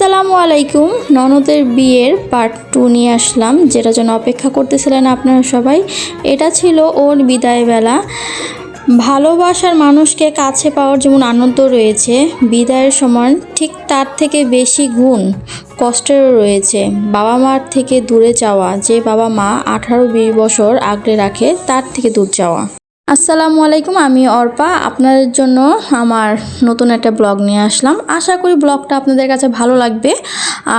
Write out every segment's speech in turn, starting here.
আসসালামু আলাইকুম। ননদের বিয়ের পার্ট 2 নিয়ে আসলাম, যেটার জন্য অপেক্ষা করতেছিলেন আপনারা সবাই। এটা ছিল ওর বিদায় বেলা। ভালোবাসার মানুষকে কাছে পাওয়ার যেমন আনন্দ রয়েছে বিদায়ের সময়, ঠিক তার থেকে বেশি গুণ কষ্টেরও রয়েছে। বাবা মার থেকে দূরে যাওয়া, যে বাবা মা 18-20 বছর আগলে রাখে, তার থেকে দূর যাওয়া। আসসালামু আলাইকুম, আমি অর্পা। আপনাদের জন্য আমার নতুন একটা ব্লগ নিয়ে আসলাম। আশা করি ব্লগটা আপনাদের কাছে ভালো লাগবে।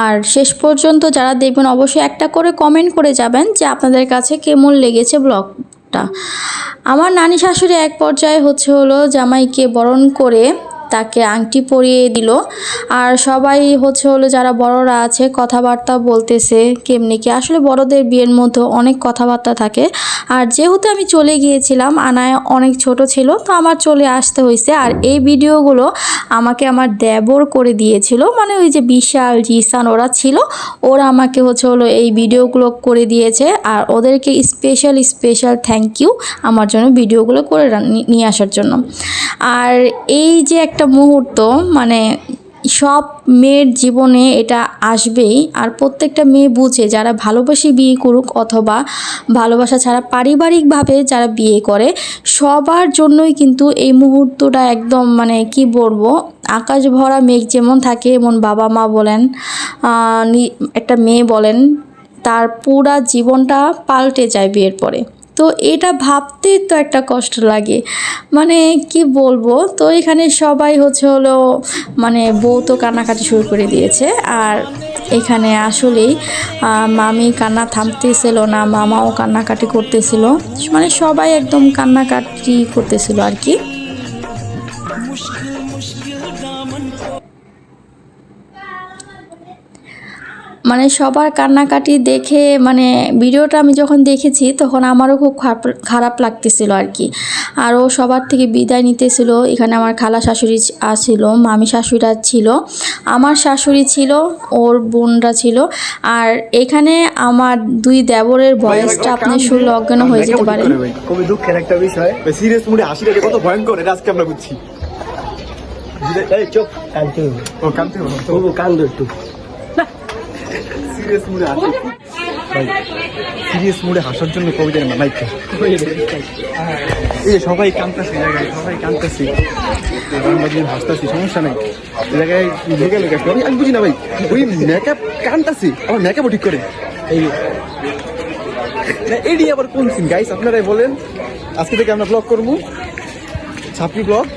আর শেষ পর্যন্ত যারা দেখবেন অবশ্যই একটা করে কমেন্ট করে যাবেন যে আপনাদের কাছে কেমন লেগেছে ব্লগটা। আমার নানি শাশুড়ি এক পর্যায়ে হলো জামাইকে বরণ করে তাকে আংটি পরিয়ে দিল। আর সবাই হলো যারা বড়রা আছে কথাবার্তা বলতেছে কেমনি কি। আসলে বড়দের বিয়ের মধ্যে অনেক কথাবার্তা থাকে। আর যেহেতু আমি চলে গিয়েছিলাম, আনায় অনেক ছোট ছিল, তো আমার চলে আসতে হয়েছে। আর এই ভিডিওগুলো আমাকে আমার দেবর করে দিয়েছিল, মানে ওই যে বিশাল জিসান ওরা ছিল, ওরা আমাকে হলো এই ভিডিওগুলো করে দিয়েছে। আর ওদেরকে স্পেশাল থ্যাংক ইউ আমার জন্য ভিডিওগুলো করে নিয়ে আসার জন্য। আর এই যে একটা মুহূর্ত, মানে সব মেয়ের জীবনে এটা আসবেই। আর প্রত্যেকটা মেয়ে বুঝে, যারা ভালোবাসি বিয়ে করুক অথবা ভালোবাসা ছাড়া পারিবারিকভাবে যারা বিয়ে করে, সবার জন্যই কিন্তু এই মুহূর্তটা একদম মানে কি বলবো, আকাশ ভরা মেঘ যেমন থাকে, এমন বাবা মা বলেন, একটা মেয়ে বলেন, তার পুরা জীবনটা পাল্টে যায় বিয়ের পরে। তো এটা ভাবতেই তো একটা কষ্ট লাগে, মানে কি বলবো। তো এখানে সবাই হলো মানে বউ তো কান্নাকাটি শুরু করে দিয়েছে। আর এখানে আসলেই মামি কান্না থামতেছিল না, মামাও কান্নাকাটি করতেছিল, মানে সবাই একদম কান্নাকাটি করতেছিল আর কি। মানে সবার কান্নাকাটি দেখে, মানে ভিডিওটা আমি যখন দেখেছি তখন আমারও খুব খারাপ লাগতেছিল আর কি। আরও সবার থেকে বিদায় নিতেছিল। এখানে আমার খালা শাশুড়ি ছিল, মামি শাশুড়িরা ছিল, আমার শাশুড়ি ছিল, ওর বোনরা ছিল। আর এখানে আমার দুই দেবরের ভয়েসটা আপনি শুনলে অজ্ঞান হয়ে যেতে পারেন। খুবই দুঃখের একটা বিষয়, সিরিয়াস মুডে হাসিটা কত ভয়ঙ্কর এটা আজকে আমরা বুঝছি। এই চুপ, কাঁদতে হবে। ও কাঁদতে হবে, তবু কান্দো একটু। সিরিয়াস মুডে হাসি, সিরিয়াস মুডে হাসার জন্য কবিতা মাইকটা এই সবাই কাঁদতেছে, জায়গায় সবাই কাঁদতেছি, আমরা যদি হাসতেছি সমস্যা নেই। এই জায়গায় ঢেকে লোক আসবে, আমি বুঝি না ভাই, ওই মেকআপ কাঁদতেছি, আমার মেকআপও ঠিক করে এই আবার কোন সিন গাইস আপনারাই বলেন। আজকে থেকে আমরা ব্লগ করবো, ছাপড়ি ব্লগ,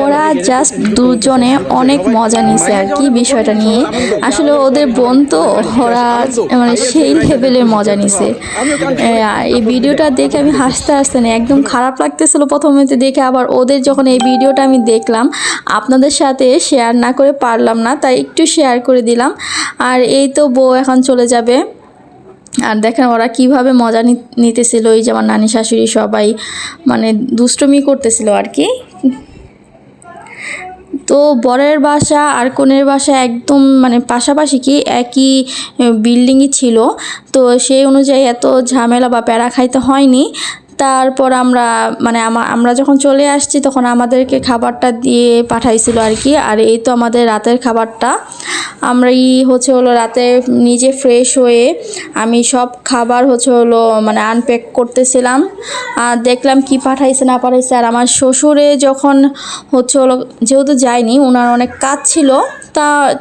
ওরা জাস্ট দুজনে অনেক মজা নিছে আর কি বিষয়টা নিয়ে। আসলে ওদের বোন তো, ওরা মানে সেই লেভেলের মজা নিছে। এই ভিডিওটা দেখে আমি হাসতে না, একদম খারাপ লাগতেছিল প্রথমে দেখে। আবার ওদের যখন এই ভিডিওটা আমি দেখলাম, আপনাদের সাথে শেয়ার না করে পারলাম না, তাই একটু শেয়ার করে দিলাম। আর এই তো বউ এখন চলে যাবে। আর দেখেন ওরা কিভাবে মজা নিতেছিল, এই যে আমার নানি শাশুড়ি সবাই মানে দুষ্টমি করতেছিল আর কি। তো বরের বাসা আর কনের বাসা একদম মানে পাশাপাশি, কি একই বিল্ডিংই ছিল। তো সেই অনুযায়ী এত ঝামেলা বা প্যারা খাইতে হয়নি। তারপর আমরা যখন চলে আসছি তখন আমাদেরকে খাবারটা দিয়ে পাঠাইছিল আর কি। আর এই তো আমাদের রাতের খাবারটা। আমরাই হলো রাতে নিজে ফ্রেশ হয়ে আমি সব খাবার হলো মানে আনপ্যাক করতেছিলাম। আর দেখলাম কি পাঠাইছে না পাঠাইছে। আর আমার শ্বশুরে যখন হলো যেহেতু যায়নি, ওনার অনেক কাজ ছিল,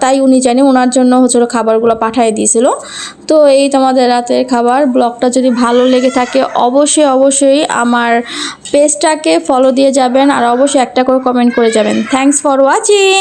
তাই উনি জানি, ওনার জন্য হলো খাবারগুলো পাঠিয়ে দিয়েছিল। তো এই তোমাদের রাতের খাবার। ব্লগটা যদি ভালো লেগে থাকে অবশ্যই আমার পেজটাকে ফলো দিয়ে যাবেন। আর অবশ্যই একটা করে কমেন্ট করে যাবেন। Thanks for watching.